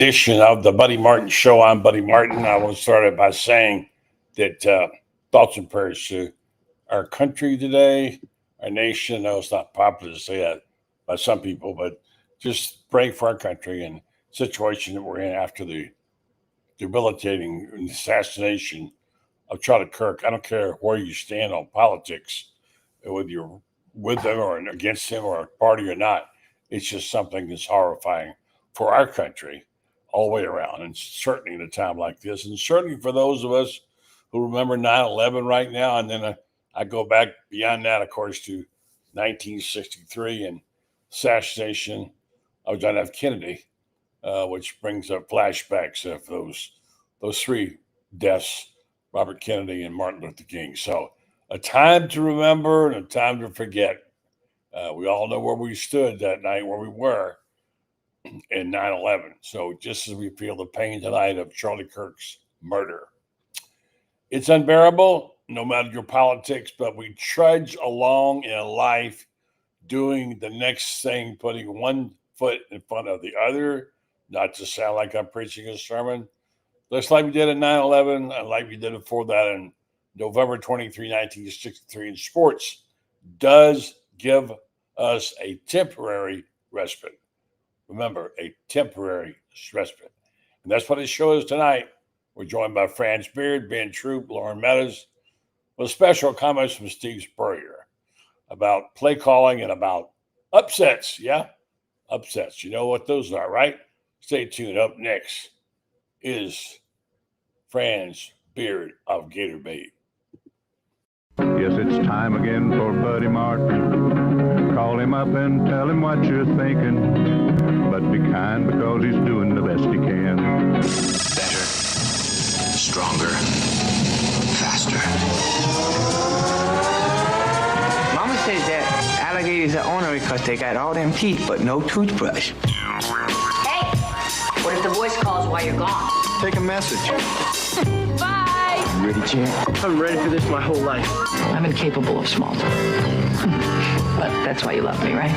Edition of the Buddy Martin Show. I'm Buddy Martin. I want to start it by saying that thoughts and prayers to our country today, our nation. I know it's not popular to say that by some people, but just praying for our country and situation that we're in after the debilitating assassination of Charlie Kirk. I don't care where you stand on politics, whether you're with them or against him or a party or not. It's just something that's horrifying for our country all the way around, and certainly in a time like this, and certainly for those of us who remember 9/11 right now. And then I go back beyond that, of course, to 1963 and assassination of John F. Kennedy, which brings up flashbacks of those three deaths, Robert Kennedy and Martin Luther King. So a time to remember and a time to forget. We all know where we stood that night, where we were in 9/11. So just as we feel the pain tonight of Charlie Kirk's murder, it's unbearable, no matter your politics, but we trudge along in life doing the next thing, putting one foot in front of the other, not to sound like I'm preaching a sermon, just like we did at 9/11 and like we did before that in November 23, 1963. And sports does give us a temporary respite. Remember, a temporary respite. And that's what the show is tonight. We're joined by Franz, Ben Troupe, Loren Meadows, with special comments from Steve Spurrier about play calling and about upsets. Yeah, upsets. You know what those are, right? Stay tuned. Up next is Franz Beard of Gator Bait. Yes, it's time again for Buddy Martin. Call him up and tell him what you're thinking. But be kind because he's doing the best he can. Better, stronger, faster. Mama says that alligators are ornery because they got all them teeth but no toothbrush. Hey, what if the voice calls while you're gone? Take a message. Bye. You ready, champ? I'm ready for this my whole life. I'm incapable of small talk. But that's why you love me, right?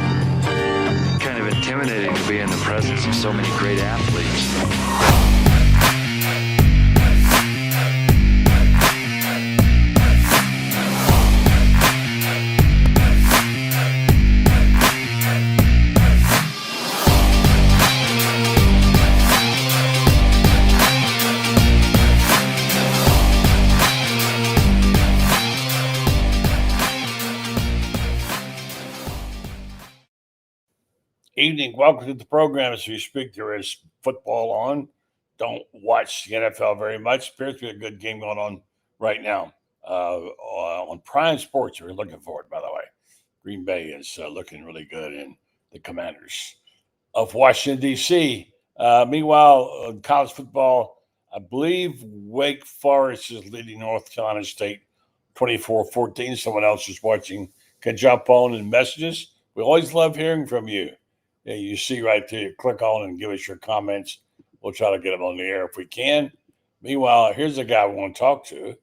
Kind of intimidating to be in the presence of so many great athletes. Evening. Welcome to the program. As we speak, there is football on. Don't watch the NFL very much. Appears to be a good game going on right now on Prime Sports. We're looking forward, by the way. Green Bay is looking really good, and the Commanders of Washington, D.C. Meanwhile, college football, I believe Wake Forest is leading North Carolina State 24-14. Someone else is watching can jump on in messages. We always love hearing from you. Yeah, you see right there, you click on and give us your comments. We'll try to get them on the air if we can. Meanwhile, here's a guy we want to talk to.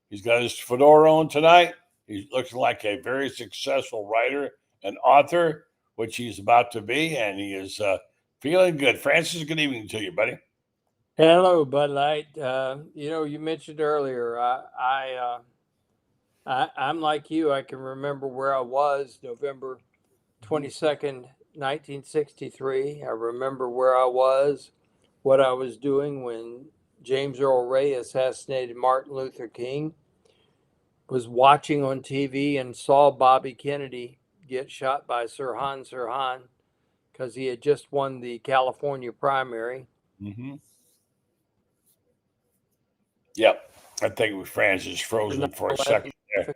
He's got his fedora on tonight. He's looking like a very successful writer and author, which he's about to be, and he is feeling good. Francis, good evening to you, buddy. Hello, Bud Light. You mentioned earlier, I'm like you. I can remember where I was November 22nd, 1963. I remember where I was, what I was doing when James Earl Ray assassinated Martin Luther King, was watching on TV and saw Bobby Kennedy get shot by Sirhan Sirhan because he had just won the California primary. Mm-hmm. Yep. I think with Franz is frozen for a second there.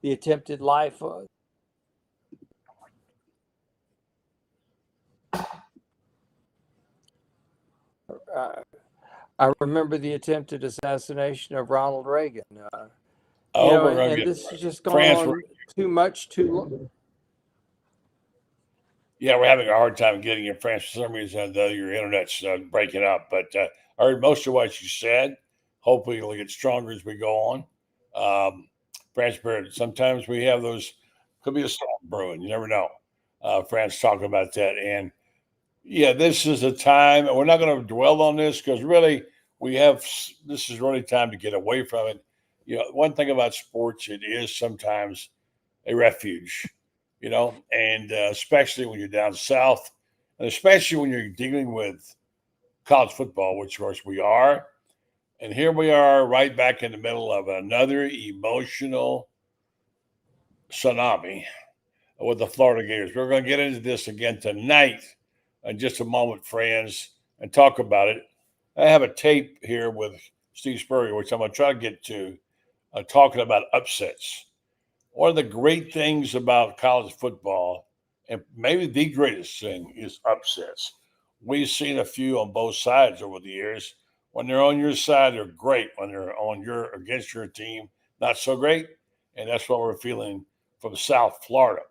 The attempted life I remember the attempted assassination of Ronald Reagan. This is just going on too much, too long. Yeah, we're having a hard time getting you, France. For some reason, your internet's breaking up. But I heard most of what you said. Hopefully, it'll get stronger as we go on. France, sometimes we have those, could be a storm brewing. You never know. France talking about that. And, Yeah, this is a time, and we're not going to dwell on this because really this is really time to get away from it. One thing about sports, it is sometimes a refuge, and especially when you're down south, and especially when you're dealing with college football, which of course we are. And here we are right back in the middle of another emotional tsunami with the Florida Gators. We're going to get into this again tonight in just a moment, friends, and talk about it. I have a tape here with Steve Spurrier, which I'm going to try to get to, talking about upsets. One of the great things about college football, and maybe the greatest thing, is upsets. We've seen a few on both sides over the years. When they're on your side, they're great. When they're against your team, not so great. And that's what we're feeling from South Florida.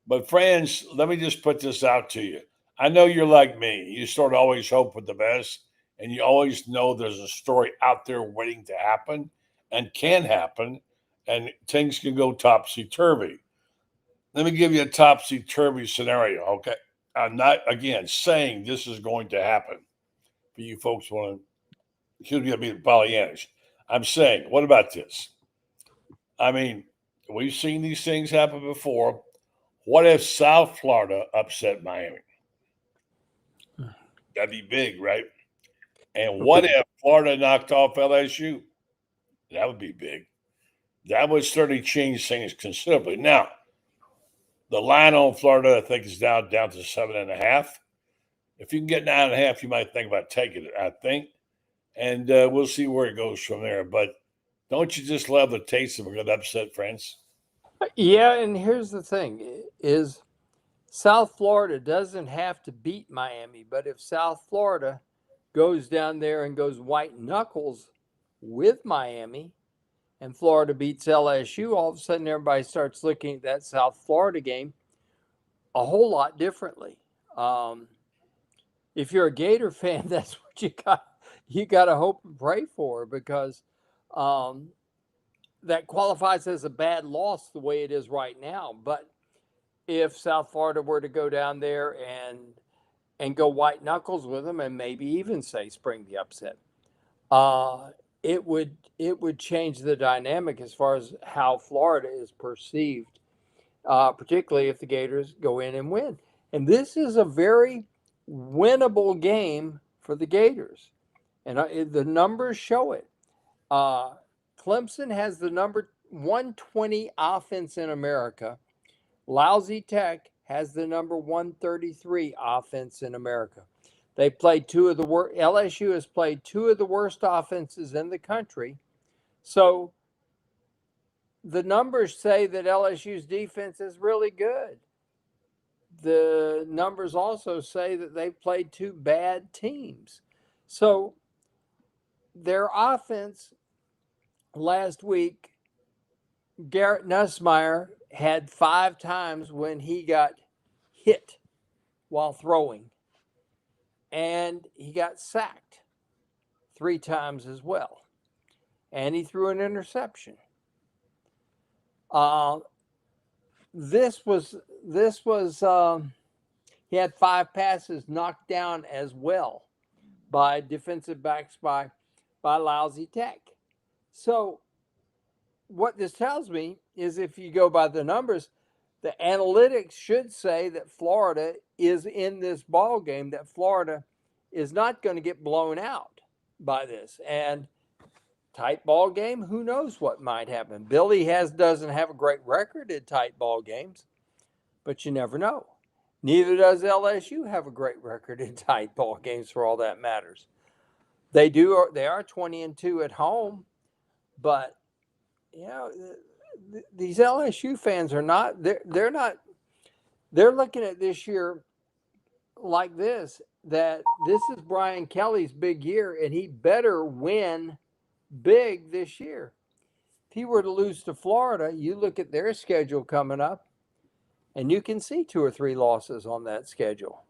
But friends, let me just put this out to you. I know you're like me. You sort of always hope for the best, and you always know there's a story out there waiting to happen and can happen, and things can go topsy-turvy. Let me give you a topsy-turvy scenario, okay? I'm not, again, saying this is going to happen. For you folks want to, excuse me, be Pollyannish. I'm saying, what about this? I mean, we've seen these things happen before. What if South Florida upset Miami? That'd be big, right? And what if Florida knocked off LSU? That would be big. That would certainly change things considerably. Now, the line on Florida, I think, is down to 7.5. If you can get 9.5, you might think about taking it, I think. And we'll see where it goes from there. But don't you just love the taste of a good upset, friends? Yeah, and here's the thing is South Florida doesn't have to beat Miami, but if South Florida goes down there and goes white knuckles with Miami and Florida beats LSU, all of a sudden everybody starts looking at that South Florida game a whole lot differently. If you're a Gator fan, that's what you got to hope and pray for, because that qualifies as a bad loss the way it is right now. But if South Florida were to go down there and go white knuckles with them and maybe even say spring the upset, it would change the dynamic as far as how Florida is perceived, particularly if the Gators go in and win. And this is a very winnable game for the Gators, and the numbers show it. Clemson has the number 120 offense in America. Lousy Tech has the number 133 offense in America. They played LSU has played two of the worst offenses in the country. So the numbers say that LSU's defense is really good. The numbers also say that they've played two bad teams. So their offense last week, Garrett Nussmeier had 5 times when he got hit while throwing, and he got sacked 3 times as well, and he threw an interception. This was he had 5 passes knocked down as well by defensive backs by Lousy Tech. So what this tells me is, if you go by the numbers, the analytics should say that Florida is in this ball game, that Florida is not going to get blown out by this. And tight ball game, who knows what might happen. Billy doesn't have a great record in tight ball games, but you never know. Neither does LSU have a great record in tight ball games, for all that matters. They are 20-2 at home, but these LSU fans are not. They're looking at this year like this, that this is Brian Kelly's big year, and he better win big this year. If he were to lose to Florida, you look at their schedule coming up, and you can see 2 or 3 losses on that schedule.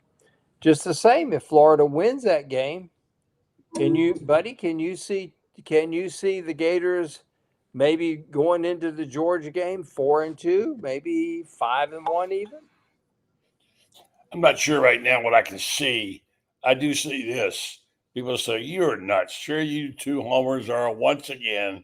Just the same, if Florida wins that game, can you see the Gators maybe going into the Georgia game 4-2, maybe 5-1 even? I'm not sure right now what I can see. I do see this. People say, you're nuts. Sure, you two homers are once again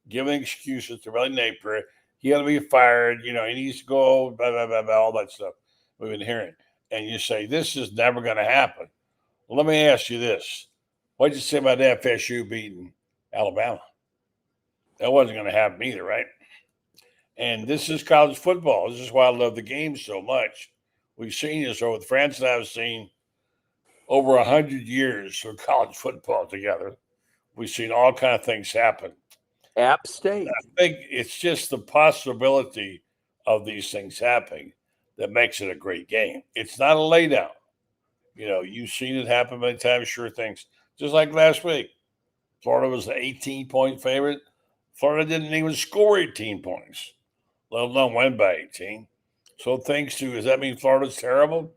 giving excuses to Riley Napier. He ought to be fired. He needs to go, blah, blah, blah, blah, all that stuff we've been hearing. And you say, this is never going to happen. Well, let me ask you this. What did you say about FSU beating Alabama? That wasn't going to happen either, right? And this is college football. This is why I love the game so much. We've seen this over, Franz and I have seen over 100 years of college football together. We've seen all kind of things happen. App State. I think it's just the possibility of these things happening that makes it a great game. It's not a laydown. You've seen it happen many times, sure things. Just like last week. Florida was the 18-point favorite. Florida didn't even score 18 points, let alone win by 18. So does that mean Florida's terrible?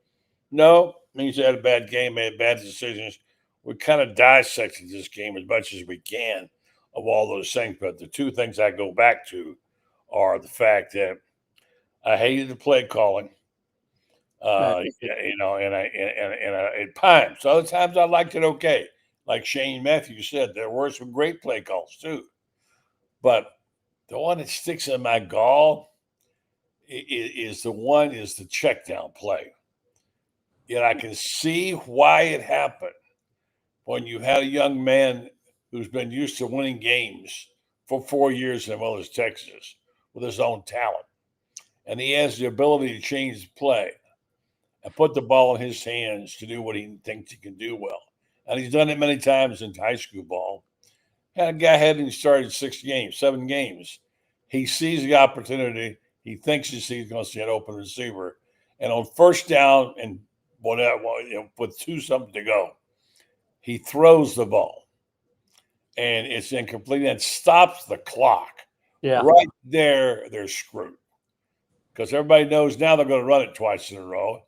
No, it means they had a bad game, made bad decisions. We kind of dissected this game as much as we can of all those things. But the two things I go back to are the fact that I hated the play calling, and at times, other times I liked it okay. Like Shane Matthews said, there were some great play calls too. But the one that sticks in my gall is the check down play. Yet I can see why it happened when you had a young man who's been used to winning games for 4 years in well as Texas with his own talent. And he has the ability to change the play and put the ball in his hands to do what he thinks he can do well. And he's done it many times in high school ball. Had a guy hadn't started 7 games. He sees the opportunity. He thinks he's going to see an open receiver. And on first down and with 2-something to go, he throws the ball. And it's incomplete and stops the clock. Yeah. Right there, they're screwed. Because everybody knows now they're going to run it twice in a row.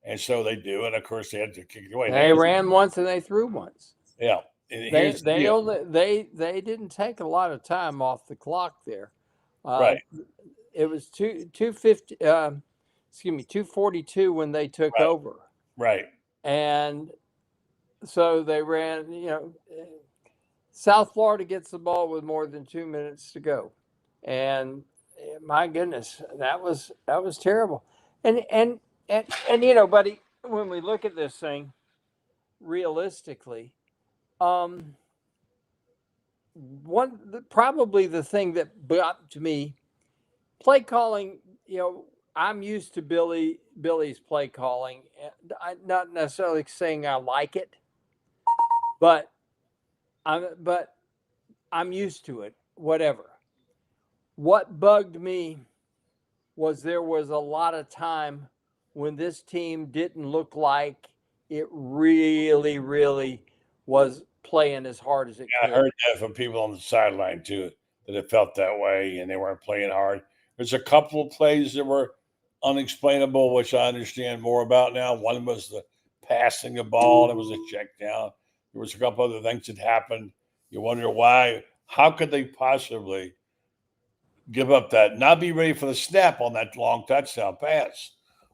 And so they do. And, of course, they had to kick it away. They ran once and they threw once. Yeah. They didn't take a lot of time off the clock there. Right. It was 2:42 when they took over. Right. And so they ran, South Florida gets the ball with more than 2 minutes to go. And my goodness, that was terrible. And buddy, when we look at this thing realistically, probably the thing that got to me, play calling, I'm used to Billy's play calling. I'm not necessarily saying I like it, but I'm used to it, whatever. What bugged me was there was a lot of time when this team didn't look like it really, really was playing as hard as it could. I heard that from people on the sideline too, that it felt that way and they weren't playing hard. There's a couple of plays that were unexplainable, which I understand more about now. One was the passing the ball, and it was a check down. There was a couple other things that happened. You wonder why. How could they possibly give up that, not be ready for the snap on that long touchdown pass?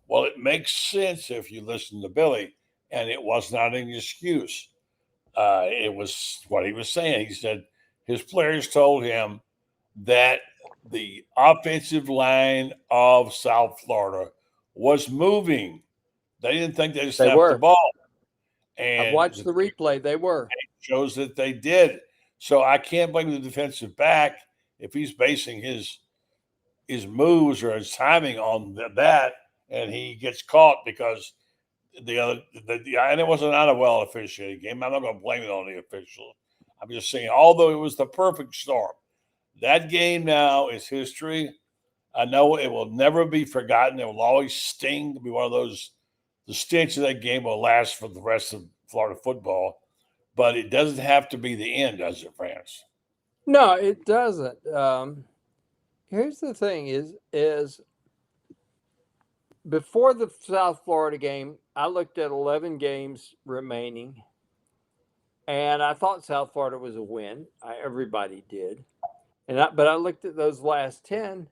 Well, it makes sense if you listen to Billy, and it was not an excuse. It was what he was saying. He said his players told him that the offensive line of South Florida was moving. They didn't think they snapped the ball. And I watched the replay. They were. It shows that they did. So I can't blame the defensive back if he's basing his moves or his timing on that, and he gets caught because and it wasn't not a well officiated game. I'm not going to blame it on the officials. I'm just saying, although it was the perfect storm, that game now is history. I know it will never be forgotten. It will always sting to be one of those. The stench of that game will last for the rest of Florida football, but it doesn't have to be the end, does it, France? No, it doesn't. Here's the thing: is before the South Florida game, I looked at 11 games remaining, and I thought South Florida was a win. Everybody did. But I looked at those last 10,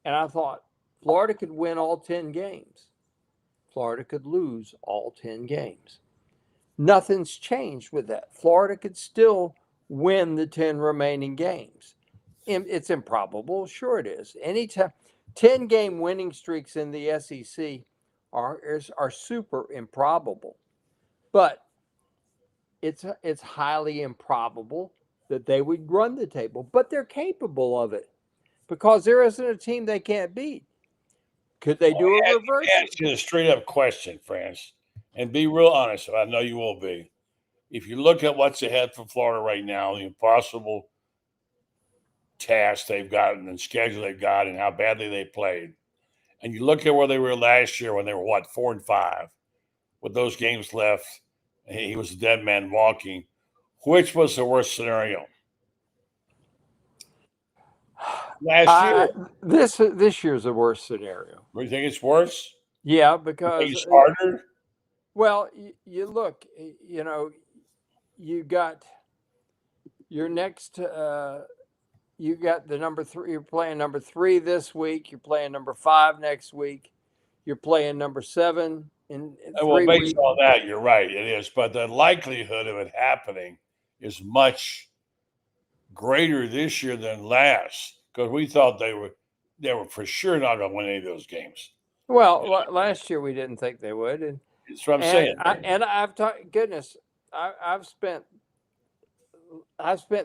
and I thought Florida could win all 10 games. Florida could lose all 10 games. Nothing's changed with that. Florida could still win the 10 remaining games. It's improbable. Sure it is. Anytime 10-game winning streaks in the SEC are super improbable. But it's highly improbable that they would run the table. But they're capable of it because there isn't a team they can't beat. Could they do a reverse? Ask you a straight up question, Franz, and be real honest. I know you will be. If you look at what's ahead for Florida right now, the impossible task they've got and the schedule they've got and how badly they played, and you look at where they were last year when they were 4-5 with those games left, and he was a dead man walking. Which was the worst scenario? Last year. This year's the worst scenario. Do you think it's worse? Yeah, because it's harder. Well, you look, you got your next. You got the number 3. You're playing number 3 this week. You're playing number 5 next week. You're playing number 7 in 3 based weeks. on that, you're right. It is, but the likelihood of it happening is much greater this year than last because we thought they were for sure not going to win any of those games. Well, last year we didn't think they would, and that's what I'm saying. I've talked. Goodness, I've spent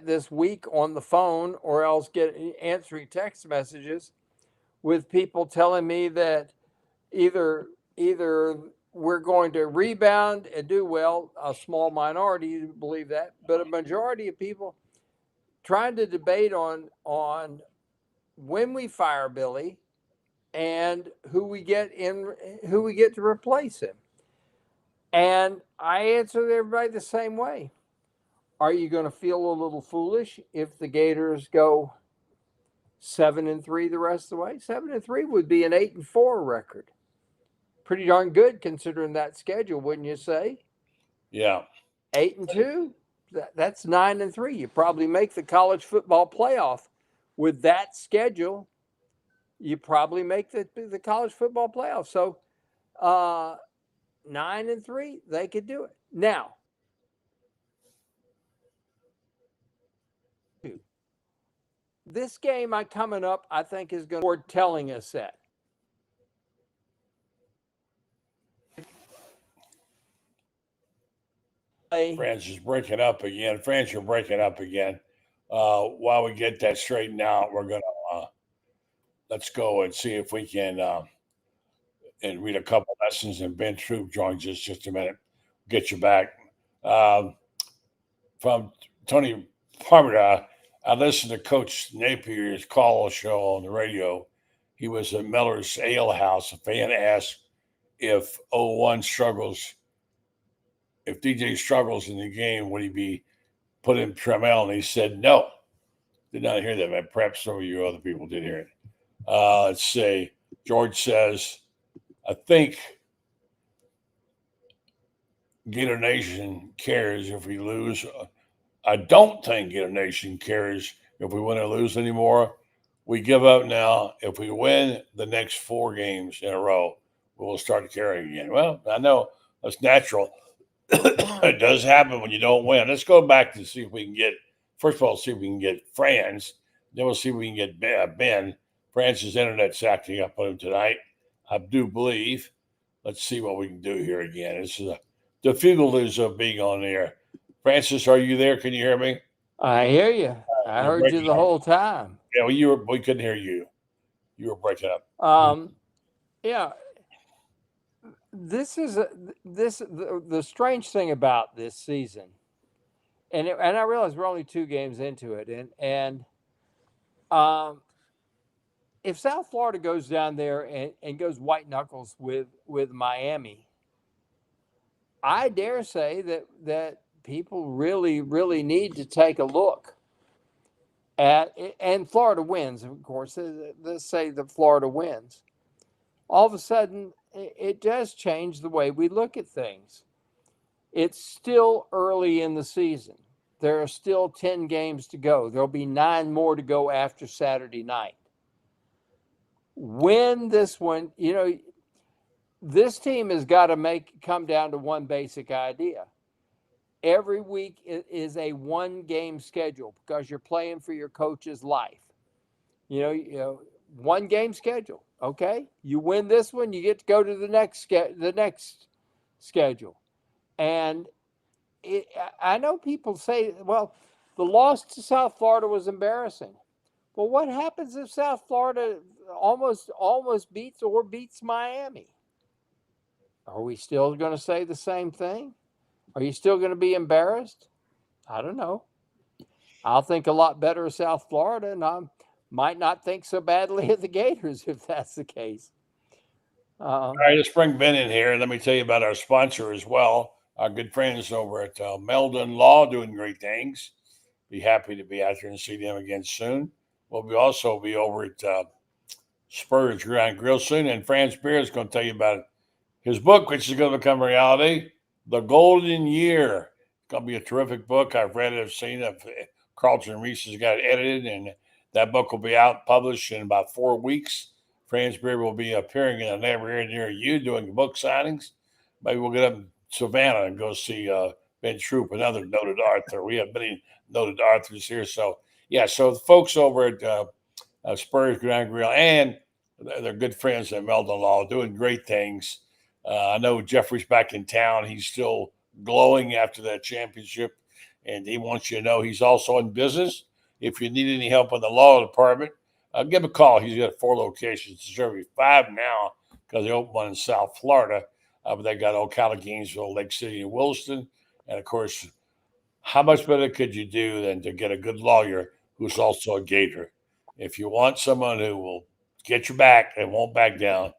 this week on the phone or else answering text messages with people telling me that either we're going to rebound and do well. A small minority believe that, but a majority of people trying to debate on when we fire Billy and who we get to replace him. And I answered everybody the same way. Are you going to feel a little foolish if the Gators go 7-3 the rest of the way? 7-3 would be an 8-4 record. Pretty darn good considering that schedule, wouldn't you say? Yeah. 8-2, that's 9-3. You probably make the college football playoff with that schedule. You probably make the college football playoff. So 9-3, they could do it. Now, this game coming up, I think, is going to be telling us that. Franz is breaking up again. Franz, you're breaking up again. While we get that straightened out, we're going to let's go and see if we can and read a couple lessons. And Ben Troupe joins us just a minute. Get you back. From Tony Parmenter, I listened to Coach Napier's call show on the radio. He was at Miller's Ale House. A fan asked if 01 struggles, if DJ struggles in the game, would he be put in Trammell? And he said no. Did not hear that, but perhaps some of you other people did hear it. Let's see. George says, I think Gator Nation cares if we lose. I don't think Gator Nation cares if we win or lose anymore. We give up now. If we win the next 4 games in a row, we'll start caring again. Well, I know that's natural. It does happen when you don't win. Let's go back to see if we can get, first of all, see if we can get Franz. Then we'll see if we can get Ben. Franz's internet's acting up on him tonight, I do believe. Let's see what we can do here again. This is the difficulties of being on the air. Francis, are you there? Can you hear me? I hear you. I heard you the whole time. Yeah, we couldn't hear you. You were breaking up. Yeah. This is the strange thing about this season, and I realize we're only 2 games into it, and if South Florida goes down there and goes white knuckles with Miami, I dare say that people really, really need to take a look at, and Florida wins, of course. Let's say that Florida wins. All of a sudden, it does change the way we look at things. It's still early in the season. There are still 10 games to go. There'll be 9 more to go after Saturday night. Win this one, this team has got to come down to one basic idea. Every week is a one-game schedule because you're playing for your coach's life. You know, one-game schedule. Okay, you win this one, you get to go to the next schedule. And I know people say, well, the loss to South Florida was embarrassing. Well, what happens if South Florida almost beats Miami? Are we still going to say the same thing? Are you still going to be embarrassed? I don't know. I'll think a lot better of South Florida, and I might not think so badly of the Gators if that's the case. All right, let's bring Ben in here. Let me tell you about our sponsor as well. Our good friends over at Meldon Law doing great things. Be happy to be out there and see them again soon. We'll also be over at Spurrier Grill Grill soon. And Franz Beer is going to tell you about his book, which is going to become reality, The Golden Year. It's going to be a terrific book. I've read it, I've seen it. Carlton Reese has got it edited, and that book will be out, published in about 4 weeks. Franz Beer will be appearing in a neighborhood near you doing book signings. Maybe we'll get up in Savannah and go see Ben Troupe, another noted author. We have many noted authors here. So, yeah, so the folks over at Spurrier Grill and they're good friends at Meldon Law doing great things. I know Jeffrey's back in town. He's still glowing after that championship, and he wants you to know he's also in business. If you need any help in the law department, give him a call. He's got 4 locations. There's only 5 now because they opened one in South Florida. But they got Ocala, Gainesville, Lake City, and Williston. And, of course, how much better could you do than to get a good lawyer who's also a Gator? If you want someone who will get your back and won't back down,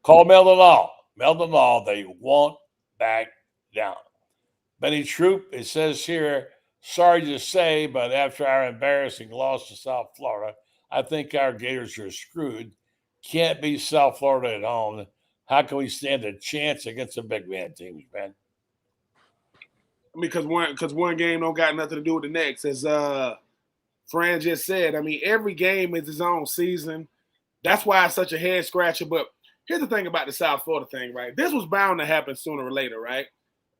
call Meldon Law. Meldon Law, they won't back down. Benny Troupe, it says here, sorry to say, but after our embarrassing loss to South Florida, I think our Gators are screwed. Can't beat South Florida at home. How can we stand a chance against the big man teams, man? I mean, because one game don't got nothing to do with the next. As Franz just said, I mean, every game is its own season. That's why it's such a head scratcher. But here's the thing about the South Florida thing, right? This was bound to happen sooner or later, right?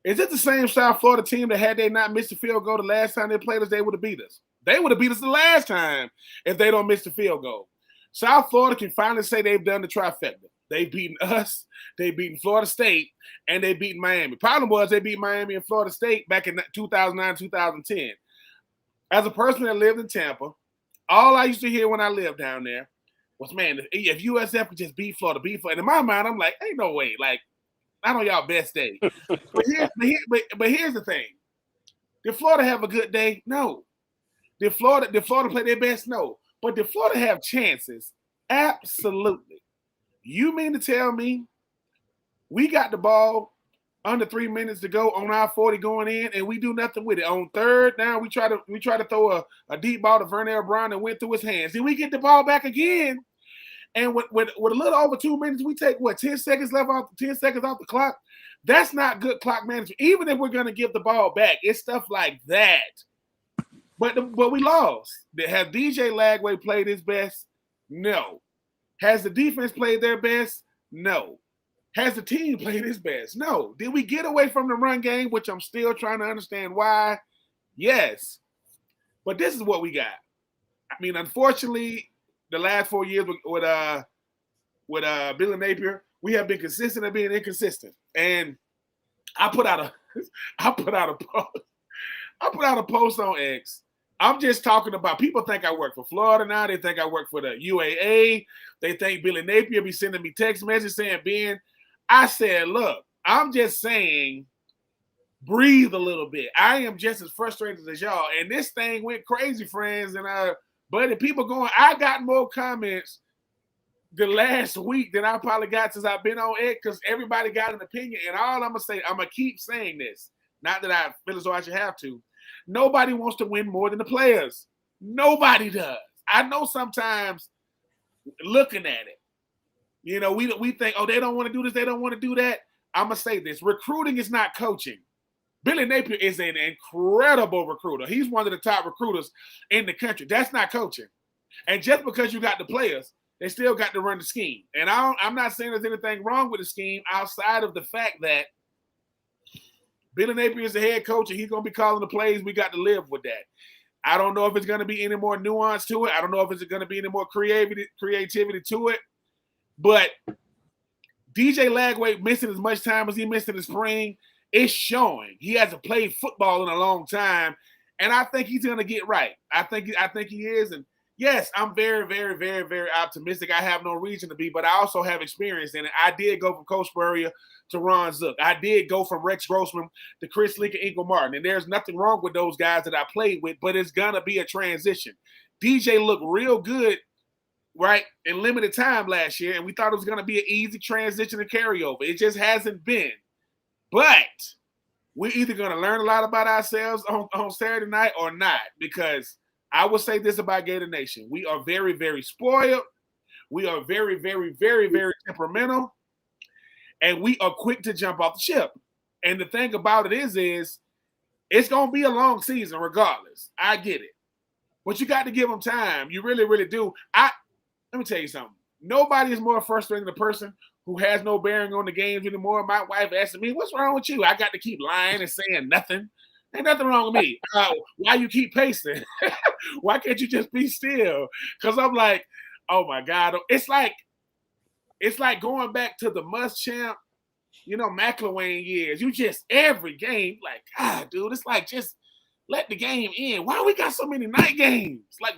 Is it the same South Florida team that had they not missed the field goal the last time they played us, they would have beat us? They would have beat us the last time if they don't miss the field goal. South Florida can finally say they've done the trifecta. They've beaten us, they've beaten Florida State, and they beat Miami. Problem was they beat Miami and Florida State back in 2009, 2010. As a person that lived in Tampa, all I used to hear when I lived down there was, man, if USF could just beat Florida. And in my mind, I'm like, ain't no way. Like, not on y'all best day. but here's the thing. Did Florida have a good day? No. Did Florida play their best? No. But did Florida have chances? Absolutely. You mean to tell me we got the ball under 3 minutes to go on our 40 going in, and we do nothing with it? On third down, we try to throw a deep ball to Vernell Brown and went through his hands. Then we get the ball back again, and with a little over 2 minutes, we take 10 seconds left off 10 seconds off the clock. That's not good clock management. Even if we're going to give the ball back, it's stuff like that. But we lost. Has DJ Lagway played his best? No. Has the defense played their best? No. Has the team played its best? No. Did we get away from the run game, which I'm still trying to understand why? Yes. But this is what we got. I mean, unfortunately, the last 4 years with Billy Napier, we have been consistent at being inconsistent. And I put out a post on X. I'm just talking about, people think I work for Florida now. They think I work for the UAA. They think Billy Napier be sending me text messages saying, Ben, I said, look, I'm just saying, breathe a little bit. I am just as frustrated as y'all. And this thing went crazy, friends. And buddy, people going, I got more comments the last week than I probably got since I've been on X, because everybody got an opinion. And all I'm going to say, I'm going to keep saying this. Not that I feel as though I should have to. Nobody wants to win more than the players. Nobody does. I know sometimes looking at it, you know, we think, oh, they don't want to do this, they don't want to do that. I'm going to say this. Recruiting is not coaching. Billy Napier is an incredible recruiter. He's one of the top recruiters in the country. That's not coaching. And just because you got the players, they still got to run the scheme. And I'm not saying there's anything wrong with the scheme outside of the fact that Billy Napier is the head coach and he's going to be calling the plays. We got to live with that. I don't know if it's going to be any more nuance to it. I don't know if it's going to be any more creativity to it. But DJ Lagway missing as much time as he missed in the spring, it's showing. He hasn't played football in a long time, and I think he's going to get right. I think he is. And yes, I'm very, very, very, very optimistic. I have no reason to be, but I also have experience in it. I did go from Coach Spurrier to Ron Zook. I did go from Rex Grossman to Chris Leak and Ingle Martin. And there's nothing wrong with those guys that I played with, but it's going to be a transition. DJ looked real good, right, in limited time last year, and we thought it was going to be an easy transition and carryover. It just hasn't been. But we're either going to learn a lot about ourselves on Saturday night or not, because I will say this about Gator Nation. We are very, very spoiled. We are very, very, very, very temperamental. And we are quick to jump off the ship. And the thing about it is it's going to be a long season regardless. I get it. But you got to give them time. You really, really do. Let me tell you something. Nobody is more frustrating than a person who has no bearing on the games anymore. My wife asking me, what's wrong with you? I got to keep lying and saying nothing. Ain't nothing wrong with me. Why you keep pacing? Why can't you just be still? Because I'm like, oh, my God. It's like going back to the Muschamp, McElwain years. You just every game, like, God, dude, it's like just let the game in. Why we got so many night games? Like,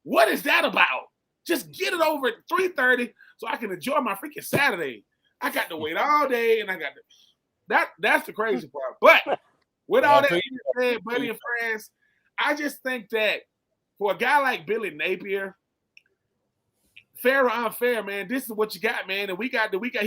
what is that about? Just get it over at 3:30 so I can enjoy my freaking Saturday. I got to wait all day, and I got to that's the crazy part. But with all that being said, Buddy and Franz, I just think that for a guy like Billy Napier, fair or unfair, man, this is what you got, man. And he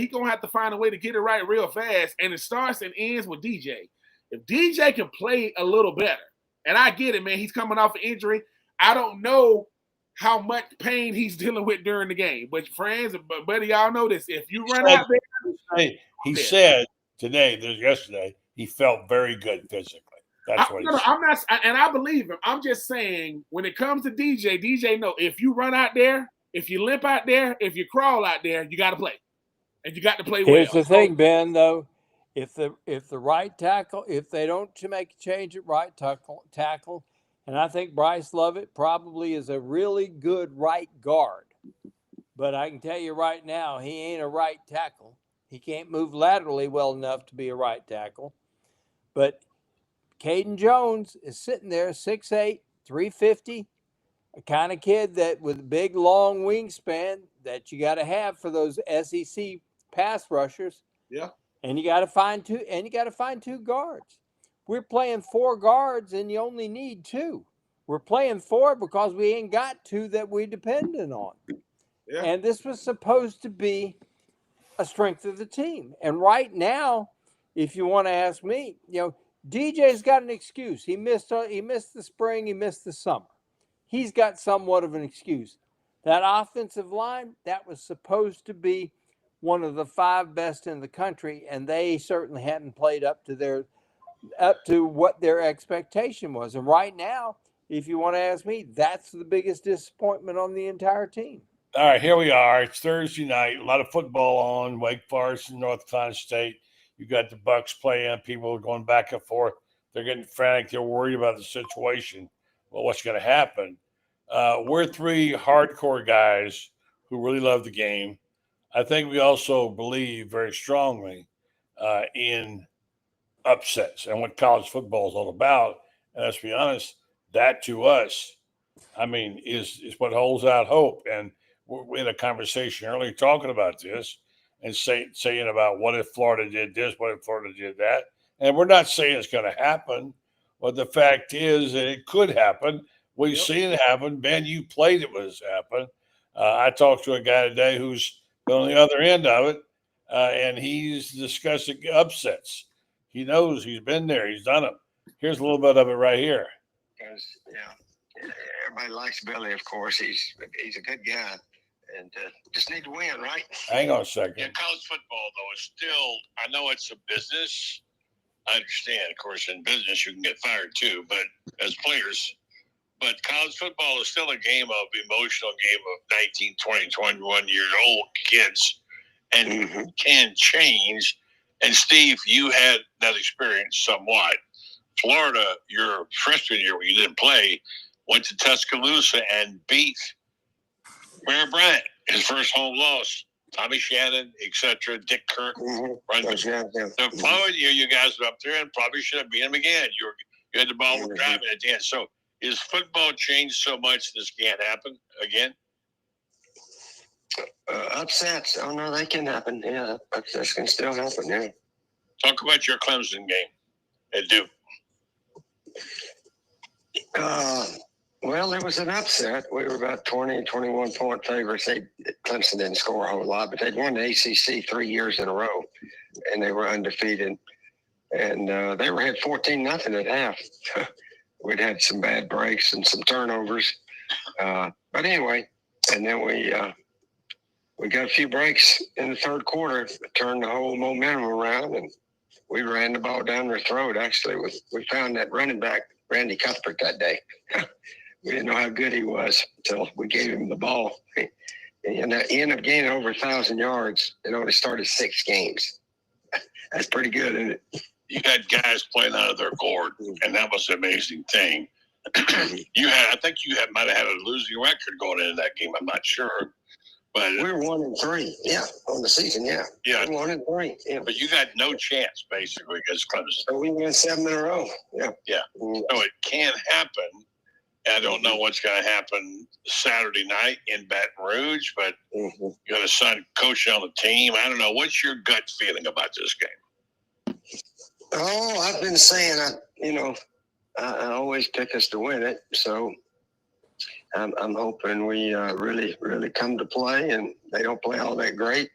gonna have to find a way to get it right real fast. And it starts and ends with DJ. If DJ can play a little better, and I get it, man, he's coming off an injury. I don't know how much pain he's dealing with during the game. But Franz, buddy, y'all know this. If you run out there, he said yesterday, he felt very good physically. That's what he said. I'm not, and I believe him. I'm just saying, when it comes to DJ, no, if you run out there, if you limp out there, if you crawl out there, you got to play, and you got to play well. Here's the thing, Ben. Though, if the right tackle, if they don't make a change at right tackle, and I think Bryce Lovett probably is a really good right guard, but I can tell you right now, he ain't a right tackle. He can't move laterally well enough to be a right tackle. But Caden Jones is sitting there, 6'8", 350. A kind of kid that with a big, long wingspan that you got to have for those SEC pass rushers. Yeah. And you got to find two guards. We're playing 4 guards and you only need 2. We're playing 4 because we ain't got 2 that we're dependent on. Yeah. And this was supposed to be a strength of the team. And right now, if you want to ask me, DJ's got an excuse. He missed the spring, he missed the summer. He's got somewhat of an excuse. That offensive line, that was supposed to be one of the 5 best in the country, and they certainly hadn't played up to what their expectation was. And right now, if you want to ask me, that's the biggest disappointment on the entire team. All right, here we are. It's Thursday night. A lot of football on. Wake Forest and North Carolina State. You got the Bucks playing. People are going back and forth. They're getting frantic. They're worried about the situation. Well, what's going to happen? We're 3 hardcore guys who really love the game. I think we also believe very strongly in upsets and what college football is all about. And let's be honest, that to us, is what holds out hope. And we had a conversation earlier talking about this and saying about what if Florida did this, what if Florida did that. And we're not saying it's going to happen, but the fact is that it could happen. We've seen it happen. Ben, you played it when it's happened. I talked to a guy today who's on the other end of it, and he's discussing upsets. He knows. He's been there. He's done them. Here's a little bit of it right here. Everybody likes Billy, of course. He's a good guy, and just need to win, right? Hang on a second. Yeah, college football, though, is still – I know it's a business. I understand, of course, in business you can get fired too, but as players, But college football is still a game of emotional game of 19, 20, 21 years old kids and can change. And Steve, you had that experience somewhat. Florida, your freshman year when you didn't play, went to Tuscaloosa and beat Bear Bryant, his first home loss. Tommy Shannon, etc. Dick Kirk. The following year, you guys were up there and probably should have beat him again. You had the ball driving at the end. So is football changed so much this can't happen again? Upsets. Oh, no, they can happen. Yeah, upsets can still happen, yeah. Talk about your Clemson game at Duke. Well, it was an upset. We were about 20, 21 point favorites. Clemson didn't score a whole lot, but they'd won the ACC 3 years in a row, and they were undefeated. And they were had 14-0 at half. We'd had some bad breaks and some turnovers. But anyway, and then we got a few breaks in the third quarter, turned the whole momentum around, and we ran the ball down their throat. Actually, we found that running back, Randy Cuthbert, that day. We didn't know how good he was until we gave him the ball. And he ended up gaining over 1,000 yards and only started 6 games. That's pretty good, isn't it? You had guys playing out of their gourd, and that was an amazing thing. I think you might have had a losing record going into that game. I'm not sure. But we were 1-3, yeah, on the season, yeah. Yeah. 1-3, yeah. But you got no chance, basically, against Clemson. So we won 7 in a row, yeah. Yeah. So it can happen. I don't know what's going to happen Saturday night in Baton Rouge, but you got a son coaching on the team. I don't know. What's your gut feeling about this game? Oh, I've been saying, I always pick us to win it. So I'm hoping we really, really come to play, and they don't play all that great.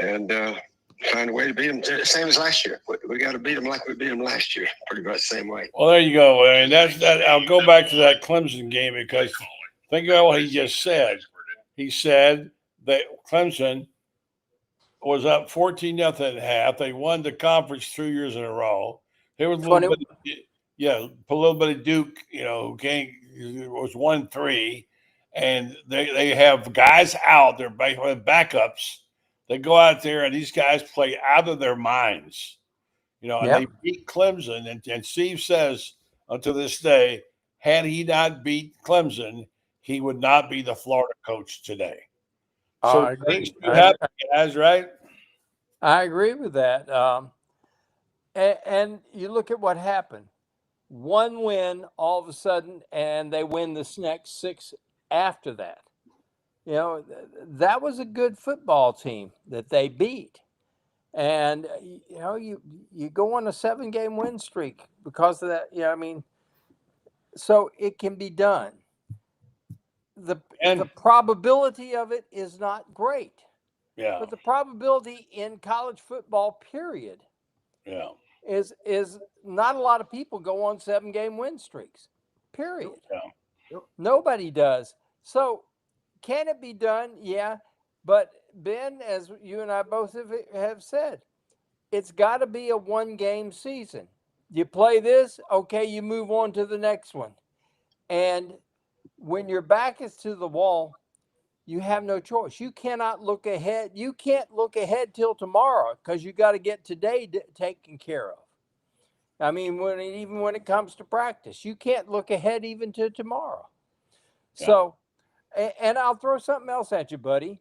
And find a way to beat them, same as last year. We got to beat them like we beat them last year, pretty much the same way. Well, there you go. And that's that. I'll go back to that Clemson game because think about what he just said. He said that Clemson was up 14-0 at half. They won the conference 2 years in a row. There was a little bit of Duke, who came. It was 1-3, and they have guys out. They're backups. They go out there, and these guys play out of their minds, and they beat Clemson. And Steve says, until this day, had he not beat Clemson, he would not be the Florida coach today. So I agree. Guys, right? I agree with that. And you look at what happened. One win all of a sudden, and they win the next 6 after that. That was a good football team that they beat. And, you go on a 7-game win streak because of that. So it can be done. The probability of it is not great. Yeah. But the probability in college football, period, is not a lot of people go on 7-game win streaks, period. Yeah. Nobody does. So can it be done? Yeah. But Ben, as you and I both have said, it's got to be a 1-game season. You play this, okay, you move on to the next one. And when your back is to the wall, you have no choice. You cannot look ahead. You can't look ahead till tomorrow because you got to get today taken care of. I mean, even when it comes to practice, you can't look ahead even to tomorrow. Yeah. So, and I'll throw something else at you, buddy.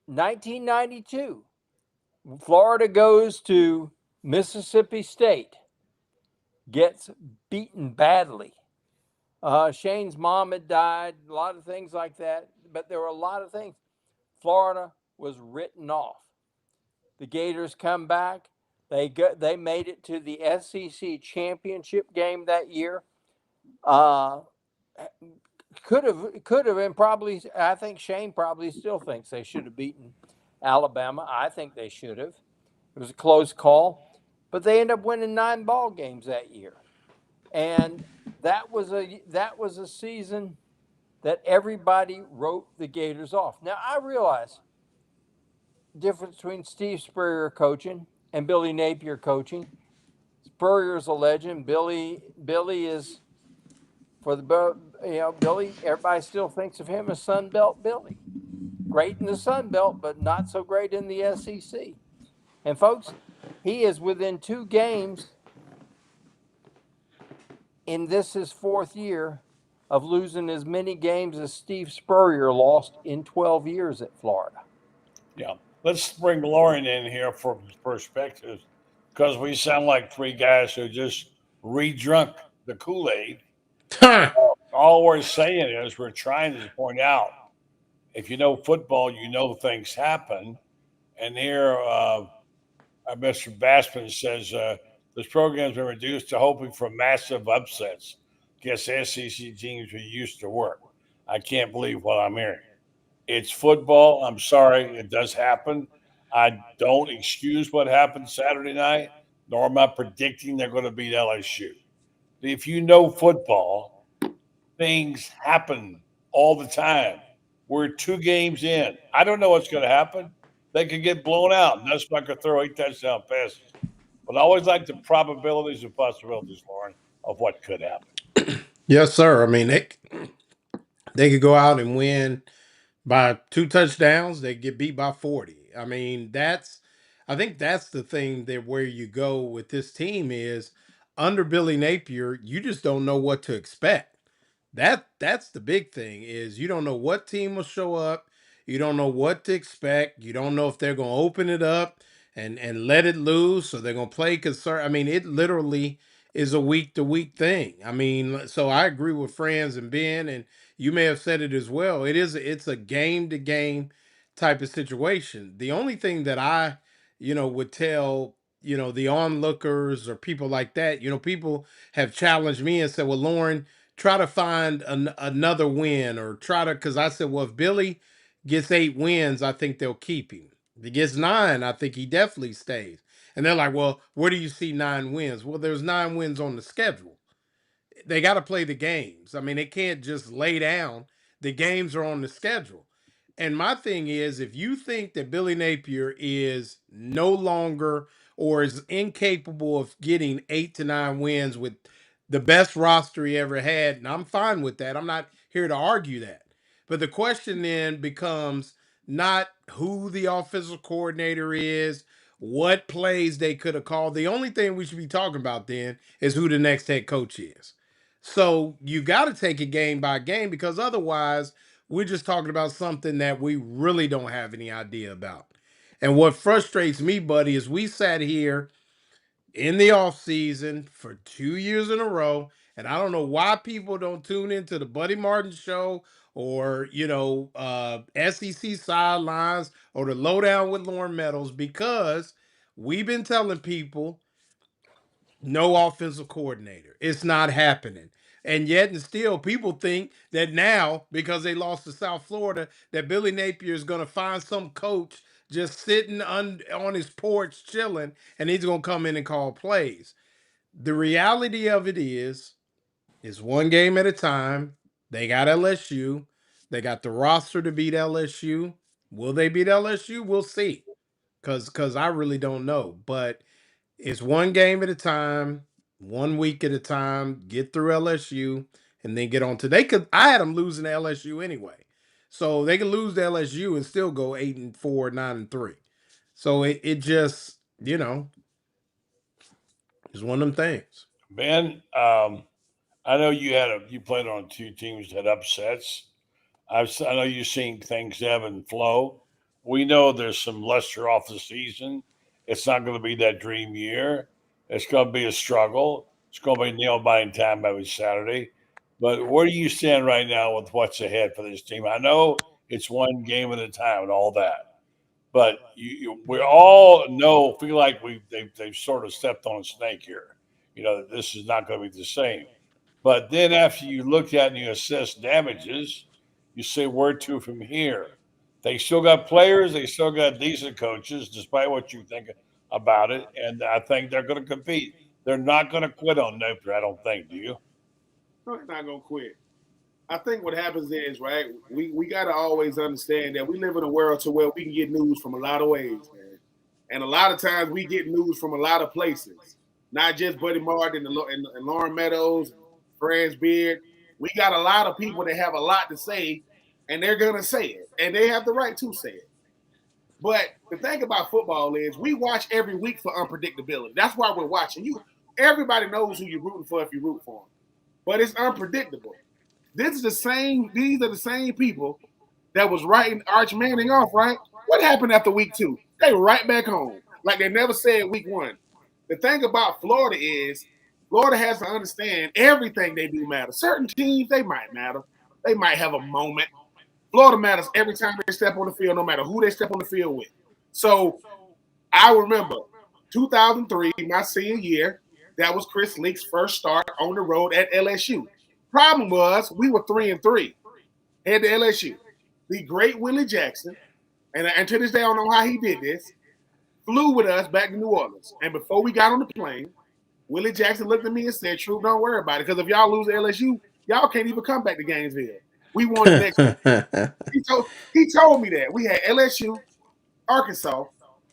1992, Florida goes to Mississippi State, gets beaten badly. Shane's mom had died, a lot of things like that, but there were a lot of things. Florida was written off. The Gators come back. They made it to the SEC championship game that year. Could have been probably. I think Shane probably still thinks they should have beaten Alabama. I think they should have. It was a close call, but they ended up winning 9 ball games that year, and that was a season that everybody wrote the Gators off. Now I realize the difference between Steve Spurrier coaching and Billy Napier coaching. Spurrier's a legend. Billy is for the Billy. Everybody still thinks of him as Sun Belt Billy. Great in the Sun Belt, but not so great in the SEC. And folks, he is within 2 games in his 4th year of losing as many games as Steve Spurrier lost in 12 years at Florida. Yeah. Let's bring Loren in here for perspective, because we sound like 3 guys who just re-drunk the Kool-Aid. All we're saying is we're trying to point out, if you know football, you know things happen. And here, Mr. Bassman says this program's been reduced to hoping for massive upsets against SEC teams we used to work. I can't believe what I'm hearing. It's football. I'm sorry, it does happen. I don't excuse what happened Saturday night, nor am I predicting they're going to beat LSU. If you know football, things happen all the time. We're 2 games in. I don't know what's going to happen. They could get blown out. Nussbaum could throw 8 touchdown passes. But I always like the probabilities and possibilities, Loren, of what could happen. Yes, sir. I mean, they could go out and win by 2 touchdowns. They get beat by 40. I mean, I think that's the thing that where you go with this team is under Billy Napier, you just don't know what to expect. That's the big thing is you don't know what team will show up. You don't know what to expect. You don't know if they're going to open it up and let it loose or they're going to play concern. I mean, it literally is a week to week thing. I mean, so I agree with Franz and Ben, and you may have said it as well. It's a game to game type of situation. The only thing that I, would tell, the onlookers or people like that, people have challenged me and said, well, Loren, try to find another win or try to, because I said, well, if Billy gets 8 wins, I think they'll keep him. If he gets 9, I think he definitely stays. And they're like, well, where do you see 9 wins? Well, there's 9 wins on the schedule. They got to play the games. I mean, they can't just lay down. The games are on the schedule. And my thing is, if you think that Billy Napier is no longer or is incapable of getting 8 to 9 wins with the best roster he ever had, and I'm fine with that. I'm not here to argue that. But the question then becomes not who the offensive coordinator is, what plays they could have called. The only thing we should be talking about then is who the next head coach is. So you got to take it game by game because otherwise we're just talking about something that we really don't have any idea about. And what frustrates me, buddy, is we sat here in the off season for 2 years in a row, and I don't know why people don't tune into the Buddy Martin show or SEC sidelines or the lowdown with Loren Meadows because we've been telling people no offensive coordinator. It's not happening. And yet, and still, people think that now, because they lost to South Florida, that Billy Napier is going to find some coach just sitting on his porch chilling, and he's going to come in and call plays. The reality of it is, it's 1 game at a time. They got LSU. They got the roster to beat LSU. Will they beat LSU? We'll see. Because I really don't know. But it's 1 game at a time, 1 week at a time. Get through LSU and then get on to I had them losing to LSU anyway. So they can lose to LSU and still go 8-4, 9-3. So it just, it's one of them things. Ben, I know you played on 2 teams that upsets. I know you've seen things ebb and flow. We know there's some luster off the season. It's not going to be that dream year. It's going to be a struggle. It's going to be nail-biting time every Saturday. But where do you stand right now with what's ahead for this team? I know it's 1 game at a time and all that, but we all feel like they've sort of stepped on a snake here. This is not going to be the same. But then after you look at and you assess damages, you say where to from here. They still got players. They still got decent coaches, despite what you think about it. And I think they're going to compete. They're not going to quit on Napier, I don't think. Do you? No, they're not going to quit. I think what happens is, right, we got to always understand that we live in a world to where we can get news from a lot of ways, man. And a lot of times we get news from a lot of places, not just Buddy Martin and Loren Meadows, and Franz Beard. We got a lot of people that have a lot to say, and they're gonna say it, and they have the right to say it. But the thing about football is we watch every week for unpredictability. That's why we're watching. Everybody knows who you're rooting for if you root for them. But it's unpredictable. These are the same people that was writing Arch Manning off, right? What happened after week 2? They were right back home. Like they never said week 1. The thing about Florida is Florida has to understand everything they do matters. Certain teams, they might matter. They might have a moment. Florida matters every time they step on the field, no matter who they step on the field with. So I remember 2003, my senior year, that was Chris Leak's first start on the road at LSU. Problem was we were 3-3 head to LSU. The great Willie Jackson, and to this day I don't know how he did this, flew with us back to New Orleans. And before we got on the plane, Willie Jackson looked at me and said, "Troupe, don't worry about it, because if y'all lose to LSU, y'all can't even come back to Gainesville. We won the next week." He told me that. We had LSU, Arkansas,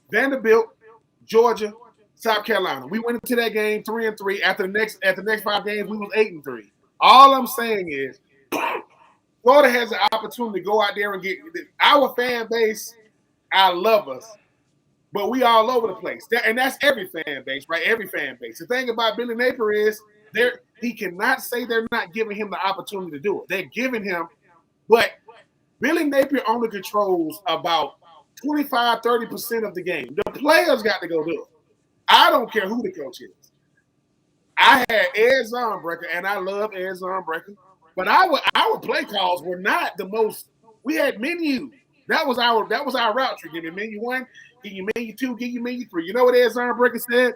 Vanderbilt, Georgia, South Carolina. We went into that game 3-3. After the next 5 games, we was 8-3. All I'm saying is Florida has an opportunity to go out there and get our fan base. I love us, but we all over the place. And that's every fan base, right? Every fan base. The thing about Billy Napier is he cannot say they're not giving him the opportunity to do it. They're giving him, but Billy Napier only controls about 25-30% of the game. The players got to go do it. I don't care who the coach is. I had Ed Zornbreaker, and I love Ed Zornbreaker, but our play calls were not the most. We had menu. That was our route tree. Give me menu 1, give you menu 2, give you menu 3. You know what Ed Zornbreaker said?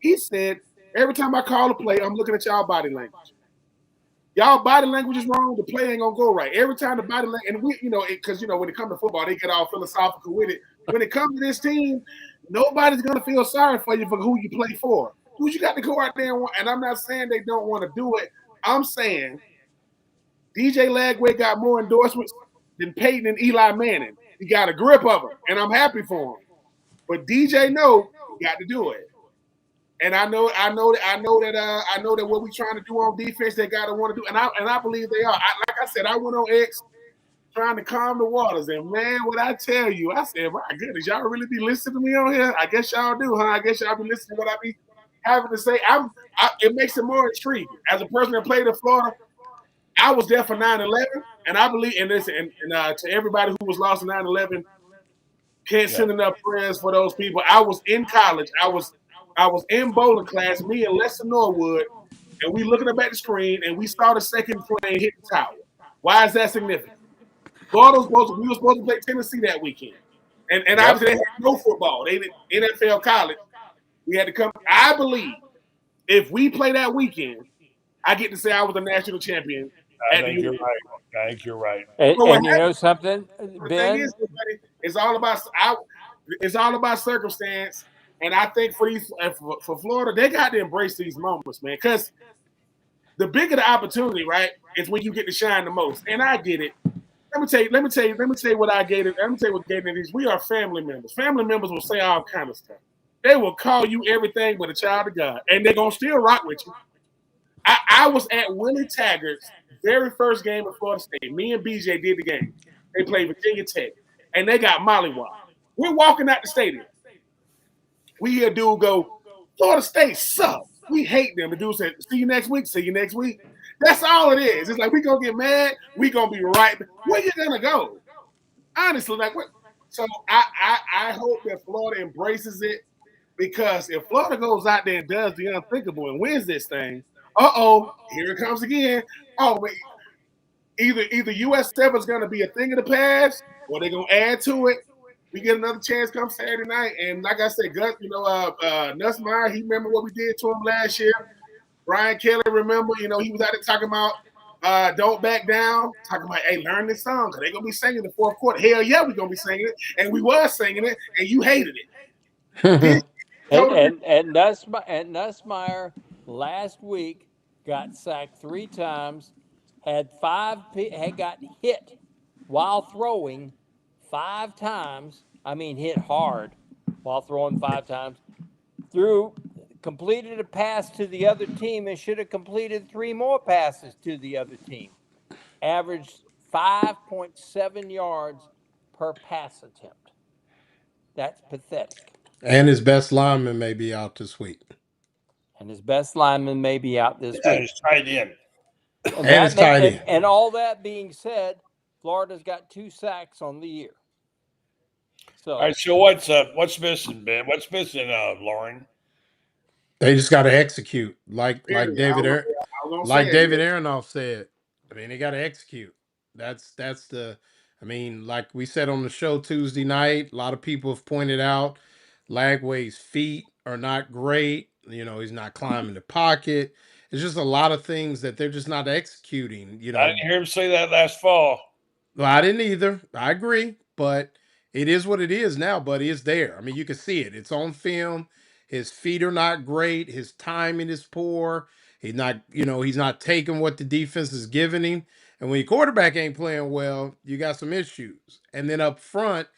He said, every time I call a play, I'm looking at y'all body language. Y'all body language is wrong. The play ain't gonna go right. Every time the body language, and we, because when it comes to football, they get all philosophical with it. When it comes to this team, nobody's gonna feel sorry for you for who you play for. Who you got to go out there and I'm not saying they don't want to do it. I'm saying DJ Lagway got more endorsements than Peyton and Eli Manning. He got a grip of them, and I'm happy for him. But DJ got to do it. And I know that what we're trying to do on defense, they got to want to do, and I believe they are. Like I said, I went on X trying to calm the waters, and man, what I tell you, I said, my goodness, y'all really be listening to me on here? I guess y'all do, huh? I guess y'all be listening to what I be having to say. It makes it more intriguing. As a person that played in Florida, I was there for 9/11, and I believe in this. And to everybody who was lost in 9/11, can't send enough prayers for those people. I was in college. I was in bowling class, me and Lester Norwood, and we looking up at the screen, and we saw the second plane hit the tower. Why is that significant? We were supposed to play Tennessee that weekend, and obviously they had no football. They didn't NFL college. We had to come. I believe if we play that weekend, I get to say I was a national champion. I think you're right. I think you're right. And you know something, Ben? It's all about circumstance. And I think for Florida, they got to embrace these moments, man. Because the bigger the opportunity, right, is when you get to shine the most. And I get it. Let me tell you what I get it. Let me tell you what getting it is. We are family members. Family members will say all kind of stuff. They will call you everything but a child of God, and they're gonna still rock with you. I was at Willie Taggart's very first game at Florida State. Me and BJ did the game. They played Virginia Tech, and they got mollywopped. We're walking out the stadium. We hear a dude go, "Florida State sucks. We hate them." The dude said, "See you next week. See you next week." That's all it is. It's like we gonna get mad. We gonna be right. Where you gonna go? Honestly, like what? So I hope that Florida embraces it, because if Florida goes out there and does the unthinkable and wins this thing, here it comes again. Oh, wait. Either US7 is gonna be a thing of the past, or they're gonna add to it. We get another chance come Saturday night, and like I said, Gus, Nussmeier, he remember what we did to him last year. Brian Kelly, remember, he was out there talking about "Don't Back Down," talking about, "Hey, learn this song, because they're gonna be singing the fourth quarter." Hell yeah, we're gonna be singing it, and we was singing it, and you hated it. and Nussmeier last week got sacked 3 times, had gotten hit while throwing 5 times. I mean, hit hard while throwing 5 times. Threw completed a pass to the other team and should have completed 3 more passes to the other team. Averaged 5.7 yards per pass attempt. That's pathetic. And his best lineman may be out this week. And his best lineman may be out this Yeah, week. he's tight end. And his tight end. And all that being said, Florida's got 2 sacks on the year. So, All right, so what's missing, Ben? What's missing, Loren? They just got to execute, like Period. David David Aronoff said. I mean, they got to execute. That's the. I mean, like we said on the show Tuesday night, a lot of people have pointed out Lagway's feet are not great. You know, he's not climbing the pocket. It's just a lot of things that they're just not executing. You know, I didn't hear him say that last fall. well, I didn't either. I agree, but it is what it is now, buddy. It's there. I mean, you can see it. It's on film. His feet are not great. His timing is poor. He's not, he's not taking what the defense is giving him. And when your quarterback ain't playing well, you got some issues. And then up front,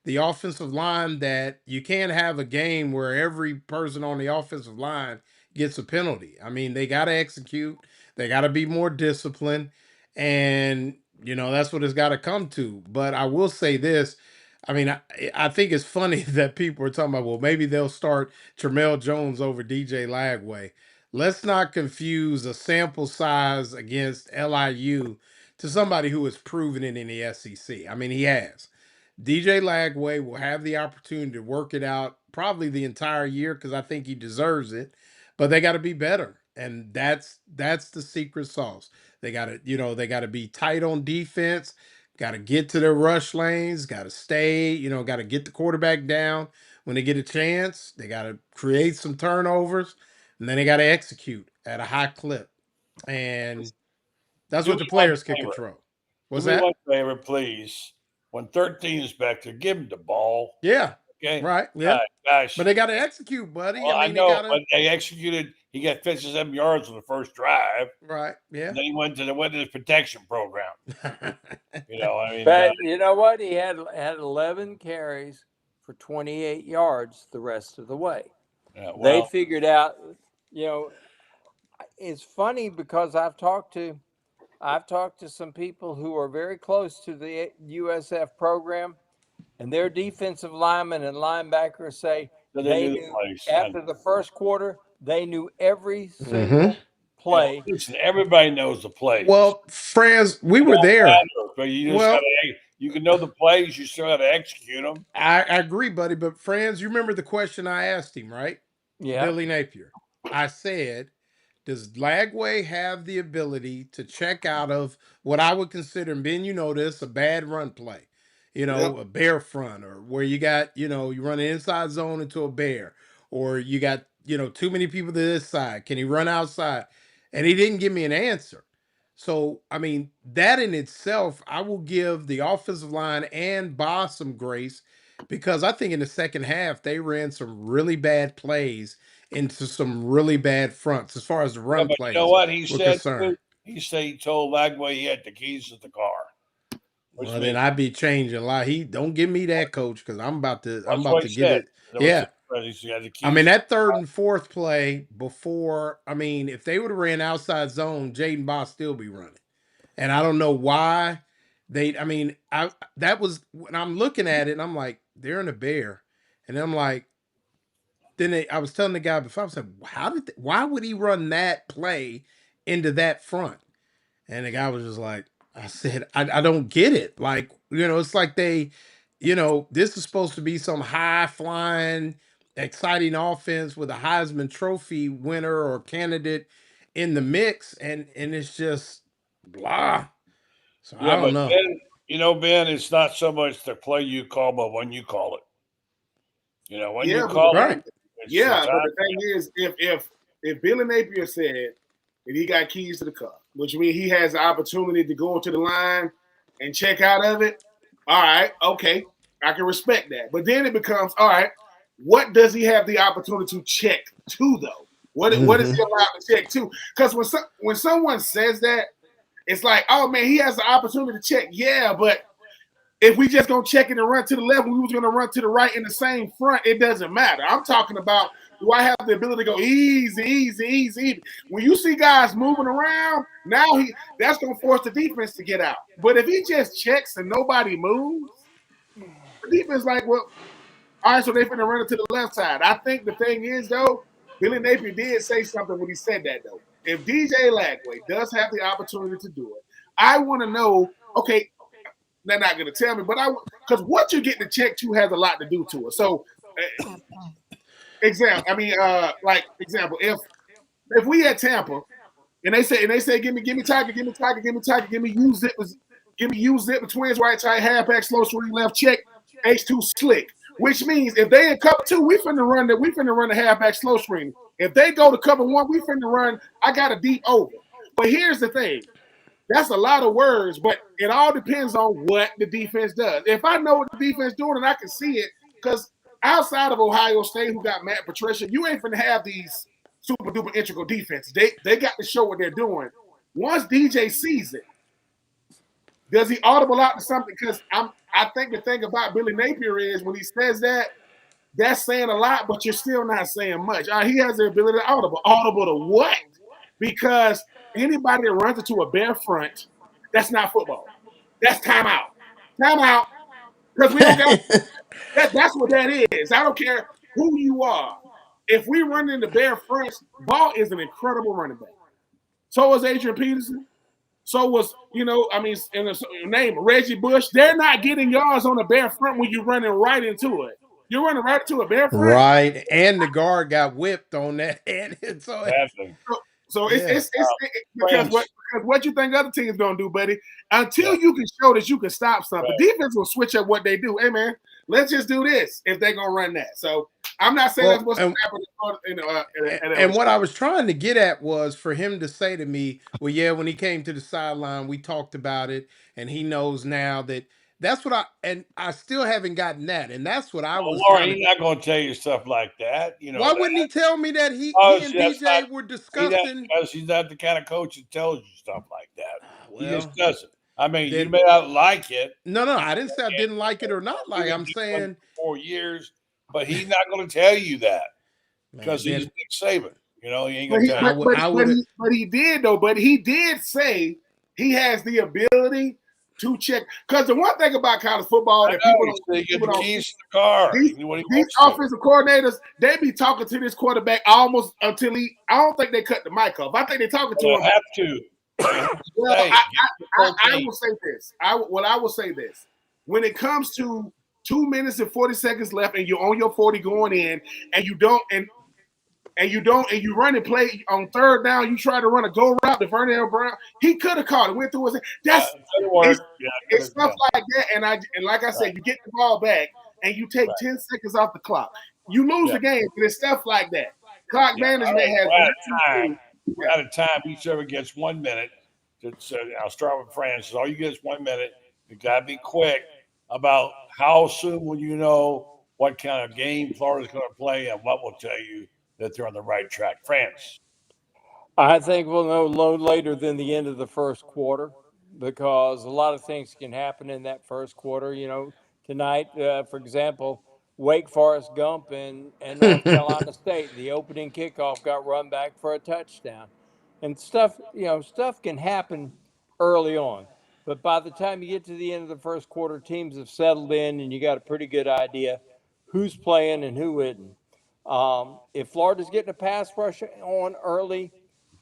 the offensive line, that you can't have a game where every person on the offensive line gets a penalty. I mean, they got to execute. They got to be more disciplined. And that's what it's got to come to. But I will say this. I mean, I think it's funny that people are talking about, well, maybe they'll start Tramel Jones over DJ Lagway. Let's not confuse a sample size against LIU to somebody who has proven it in the SEC. I mean, he has. DJ Lagway will have the opportunity to work it out probably the entire year because I think he deserves it. But they got to be better. And that's the secret sauce. They got to be tight on defense, got to get to their rush lanes, got to stay, got to get the quarterback down when they get a chance. They got to create some turnovers, and then they got to execute at a high clip. And that's what the players can control. What's that? Do me one favor, please. When 13 is back there, give him the ball. Yeah. Okay. Right. Yeah. Gosh. But they got to execute, buddy. Well, I know, but they executed. He got 57 yards on the first drive. Right. Yeah. And then he went to the protection program. I mean. But you know what? He had 11 carries for 28 yards the rest of the way. Yeah, well, they figured out. It's funny because I've talked to some people who are very close to the USF program, and their defensive linemen and linebackers say they knew after the first quarter, they knew every single play. Listen, everybody knows the plays. Well, Franz, we were there. But you can know the plays, you still got to execute them. I agree, buddy. But Franz, you remember the question I asked him, right? Yeah. Billy Napier. I said, does Lagway have the ability to check out of what I would consider, and Ben, a bad run play? A bear front, or where you got, you run an inside zone into a bear, or you got, too many people to this side. Can he run outside? And he didn't give me an answer. So, I mean, that in itself, I will give the offensive line and Boss some grace, because I think in the second half, they ran some really bad plays into some really bad fronts as far as the run plays. You know what he said? He said he told Lagway he had the keys to the car. Well, then I'd be changing a lot. Don't give me that, coach, because I'm about to get it. Yeah. I mean, that third and fourth play before, if they would have ran outside zone, Jaden Boss still be running. And I don't know why that was when I'm looking at it and I'm like, they're in a bear. And I'm like, I was telling the guy before, I was like, why would he run that play into that front? And the guy was just like, I said, I don't get it. Like, it's like this is supposed to be some high flying, exciting offense with a Heisman Trophy winner or candidate in the mix. And it's just blah. So I don't know. Ben, it's not so much the play you call, but when you call it. When you call it. Yeah, but the thing is, if Billy Napier said that he got keys to the car, which means he has the opportunity to go into the line and check out of it, all right, okay, I can respect that. But then it becomes, all right, what does he have the opportunity to check to, though? What is he allowed to check to? Because when someone says that, it's like, oh, man, he has the opportunity to check. Yeah, but if we just going to check it and run to the left, we was going to run to the right in the same front, it doesn't matter. I'm talking about do I have the ability to go easy? When you see guys moving around, now that's going to force the defense to get out. But if he just checks and nobody moves, the defense like, well, all right, so they're going to run it to the left side. I think the thing is, though, Billy Napier did say something when he said that, though. If DJ Lagway does have the opportunity to do it, I want to know, okay, they're not going to tell me, but because what you get to check to has a lot to do to it. So, example, if we had Tampa and they say, give me Tiger, give me use zip, twins right tight, halfback, slow swing left, check, H2 slick. Which means if they in cover 2, we finna run the halfback slow screen. If they go to cover 1, we finna run. I got a deep over. But here's the thing. That's a lot of words, but it all depends on what the defense does. If I know what the defense doing and I can see it, because outside of Ohio State, who got Matt Patricia, you ain't finna have these super duper integral defenses. They got to show what they're doing. Once DJ sees it, does he audible out to something? Because I think the thing about Billy Napier is when he says that, that's saying a lot, but you're still not saying much. He has the ability to audible. Audible to what? Because anybody that runs into a bare front, that's not football. That's timeout. Timeout. Because we don't got that's what that is. I don't care who you are. If we run into bare fronts, Ball is an incredible running back. So was Adrian Peterson. So was, in the name Reggie Bush. They're not getting yards on a bare front when you're running right into it. You're running right into a bare front. Right. And the guard got whipped on that. So it's because what you think other teams gonna do, buddy? Until you can show that you can stop something, defense will switch up what they do. Hey man, let's just do this if they're gonna run that. So I'm not saying that's what's gonna happen. And what I was trying to get at was for him to say to me, well, yeah, when he came to the sideline, we talked about it, and he knows now that. That's what I still haven't gotten that, and that's what I was. Loren, he's not going to tell you stuff like that. Why wouldn't he tell me that he and DJ were discussing? Because he's not the kind of coach that tells you stuff like that. He just doesn't. I mean, you may not like it. No, I didn't say I didn't like it or not like it. I'm saying 4 years, but he's not going to tell you that because he's Nick Saban. He ain't going to tell you. But he did, though. But he did say he has the ability to check, because the one thing about college football that people don't keys to the car. These offensive coordinators, they be talking to this quarterback almost until I don't think they cut the mic off. I think they're talking to him. Have to. Well, I will say this. I will say this. When it comes to 2 minutes and 40 seconds left, and you're on your 40 going in, and you run and play on third down, you try to run a go route to Vernell Brown. He could have caught it, went through it. It's stuff like that. And like I said, you get the ball back and you take 10 seconds off the clock. You lose the game, but it's stuff like that. Clock management has out of time. Each other gets 1 minute. I'll start with Franz. All you get is 1 minute. You got to be quick about how soon will you know what kind of game Florida's going to play and what will tell you that they're on the right track. France. I think we'll know no later than the end of the first quarter, because a lot of things can happen in that first quarter. Tonight, for example, Wake Forest Gump and North Carolina State, the opening kickoff got run back for a touchdown. And stuff can happen early on. But by the time you get to the end of the first quarter, teams have settled in and you got a pretty good idea who's playing and who isn't. If Florida's getting a pass rush on early,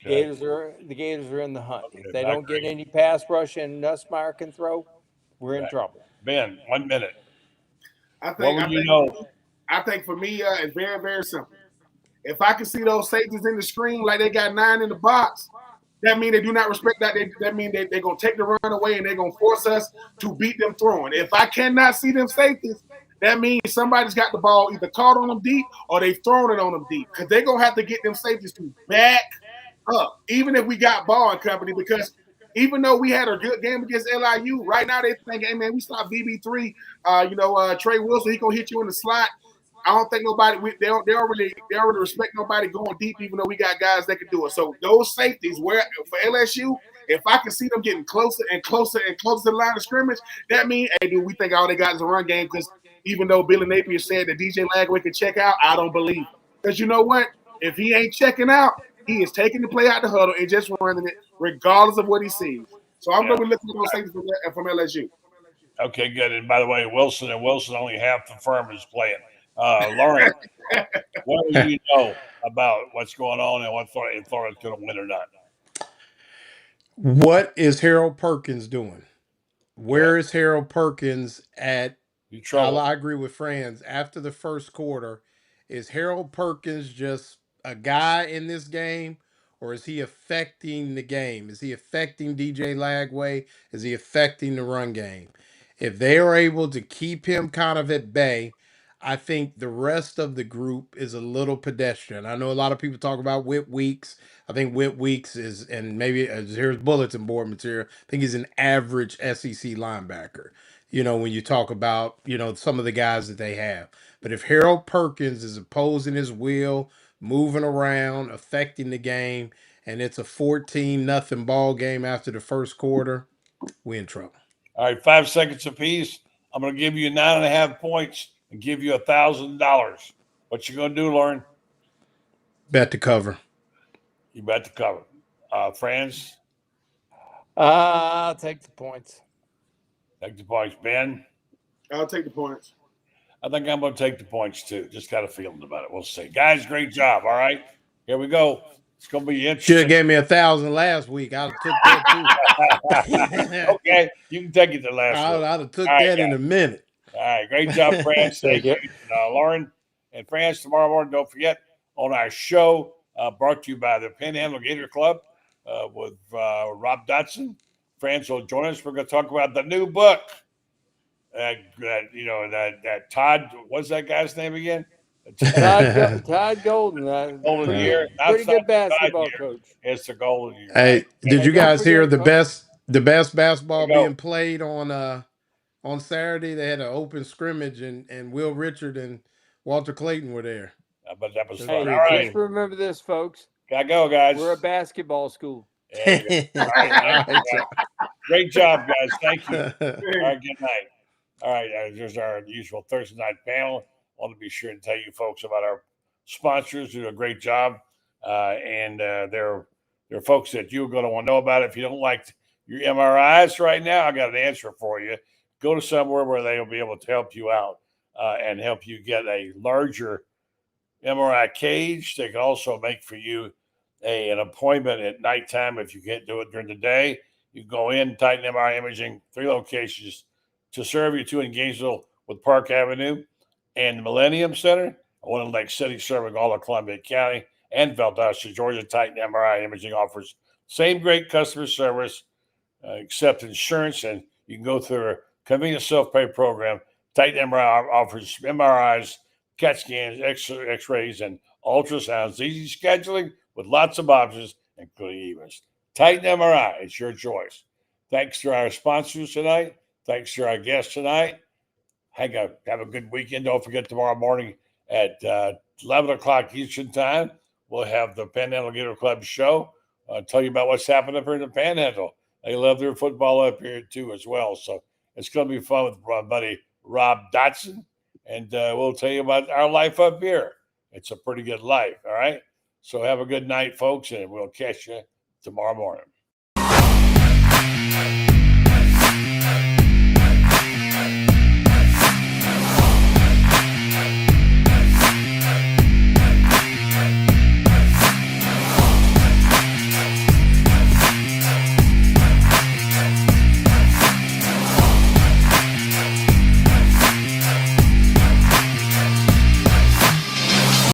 the Gators are in the hunt. If they don't get any pass rush and Nussmeier can throw, we're in trouble. Ben, 1 minute. I think for me, it's very, very simple. If I can see those safeties in the screen like they got 9 in the box, that means they do not respect that. That means they're going to take the run away and they're going to force us to beat them throwing. If I cannot see them safeties, that means somebody's got the ball either caught on them deep or they've thrown it on them deep, because they're going to have to get them safeties to back up, even if we got ball and company, because even though we had a good game against LIU, right now they think, hey, man, we stopped BB3, Trey Wilson, he going to hit you in the slot. I don't think they don't really respect nobody going deep, even though we got guys that can do it. So those safeties, where for LSU, if I can see them getting closer and closer and closer to the line of scrimmage, that means, hey, dude, we think all they got is a run game, because even though Billy Napier said that DJ Lagway can check out, I don't believe him. Because you know what? If he ain't checking out, he is taking the play out the huddle and just running it, regardless of what he sees. So I'm going to be looking at those things from LSU. Okay, good. And by the way, Wilson only half the firm is playing. Loren, what do you know about what's going on and what Florida's going to win or not? What is Harold Perkins doing? Where is Harold Perkins at? I agree with Franz. After the first quarter, is Harold Perkins just a guy in this game, or is he affecting the game? Is he affecting DJ Lagway? Is he affecting the run game? If they are able to keep him kind of at bay, I think the rest of the group is a little pedestrian. I know a lot of people talk about Whit Weeks. I think Whit Weeks is, and maybe here's bulletin board material. I think he's an average SEC linebacker. You know, when you talk about, you know, some of the guys that they have. But if Harold Perkins is opposing his will, moving around, affecting the game, and it's a 14-0 ball game after the first quarter, we in trouble. All right, 5 seconds apiece. I'm going to give you 9.5 points and give you $1,000. What you going to do, Loren? Bet to cover. You bet to cover. Franz? I'll take the points. Take the points. Ben? I'll take the points. I think I'm going to take the points too. Just got a feeling about it. We'll see. Guys, great job. All right. Here we go. It's going to be interesting. Should have gave me 1,000 last week. I'd have took that too. Okay. You can take it to last week. I'd have took that in a minute. All right. Great job, Franz. Thank you. Loren and Franz, tomorrow morning, don't forget, on our show, brought to you by the Panhandle Gator Club with Rob Dotson. Franz will join us. We're going to talk about the new book. That Todd, what's that guy's name again? Todd Golden. Golden Year. Pretty good basketball coach. It's the Golden Year. Hey, did you guys hear the best basketball being played on Saturday? They had an open scrimmage and Will Richard and Walter Clayton were there. But that was fun. Hey, all right. just remember this, folks. Gotta go, guys. We're a basketball school. All right, great job, guys. Thank you. All right, good night. All right, there's our usual Thursday night panel. I want to be sure to tell you folks about our sponsors who do a great job. And they're folks that you're going to want to know about. If you don't like your MRIs right now, I got an answer for you. Go to somewhere where they'll be able to help you out and help you get a larger MRI cage. They can also make for you an appointment at nighttime if you can't do it during the day. You go in, Titan MRI Imaging, 3 locations to serve you, 2 in Gainesville with Park Avenue and the Millennium Center, one in Lake City serving all of Columbia County, and Valdosta, Georgia. Titan MRI Imaging offers same great customer service, accept insurance, and you can go through a convenient self-pay program. Titan MRI offers MRIs, CAT scans, X-rays, and ultrasounds. Easy scheduling with lots of options, including evenings. Titan MRI, it's your choice. Thanks to our sponsors tonight. Thanks to our guests tonight. Have a good weekend. Don't forget tomorrow morning at 11 o'clock Eastern Time, we'll have the Panhandle Gator Club show. Tell you about what's happening up here in the Panhandle. They love their football up here too as well. So it's going to be fun with my buddy Rob Dotson. And we'll tell you about our life up here. It's a pretty good life, all right? So have a good night, folks, and we'll catch you tomorrow morning.